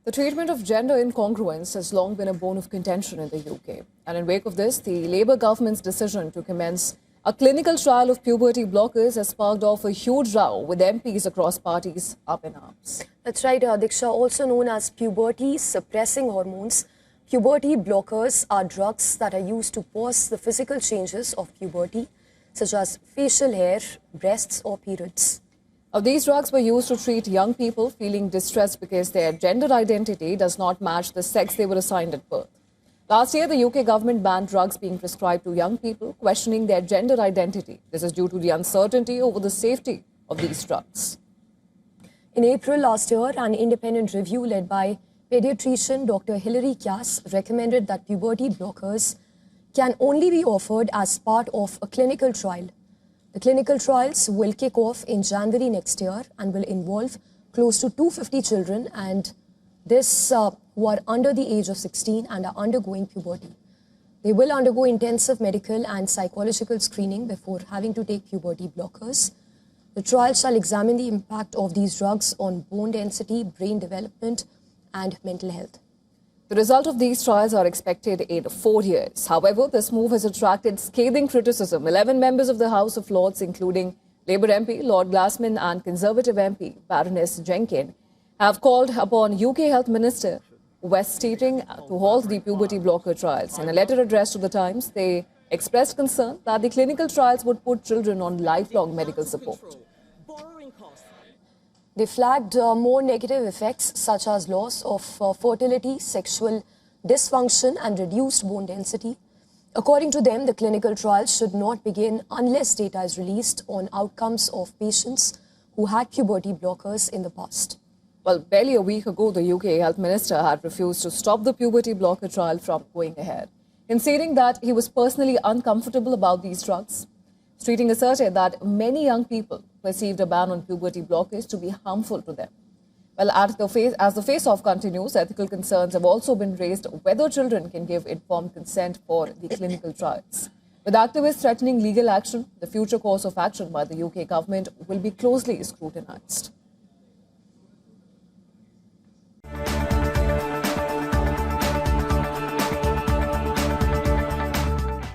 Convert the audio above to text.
The treatment of gender incongruence has long been a bone of contention in the UK. And in wake of this, the Labour government's decision to commence a clinical trial of puberty blockers has sparked off a huge row with MPs across parties up in arms. That's right, Diksha. Also known as puberty suppressing hormones, puberty blockers are drugs that are used to pause the physical changes of puberty, such as facial hair, breasts, or periods. These drugs were used to treat young people feeling distressed because their gender identity does not match the sex they were assigned at birth. Last year, the UK government banned drugs being prescribed to young people questioning their gender identity. This is due to the uncertainty over the safety of these drugs. In April last year, an independent review led by pediatrician Dr. Hilary Cass recommended that puberty blockers can only be offered as part of a clinical trial. The clinical trials will kick off in January next year and will involve close to 250 children and this who are under the age of 16 and are undergoing puberty. They will undergo intensive medical and psychological screening before having to take puberty blockers. The trial shall examine the impact of these drugs on bone density, brain development and mental health. The result of these trials are expected in 4 years. However, this move has attracted scathing criticism. 11 members of the House of Lords, including Labour MP Lord Glassman and Conservative MP Baroness Jenkins, have called upon UK Health Minister Wes Streeting to halt the puberty blocker trials. In a letter addressed to The Times, they expressed concern that the clinical trials would put children on lifelong medical support. They flagged more negative effects such as loss of fertility, sexual dysfunction and reduced bone density. According to them, the clinical trials should not begin unless data is released on outcomes of patients who had puberty blockers in the past. Well, barely a week ago, the UK Health Minister had refused to stop the puberty blocker trial from going ahead, conceding that he was personally uncomfortable about these drugs. Streeting asserted that many young people perceived a ban on puberty blockers to be harmful to them. Well, as the face-off continues, ethical concerns have also been raised whether children can give informed consent for the clinical trials. With activists threatening legal action, the future course of action by the UK government will be closely scrutinized.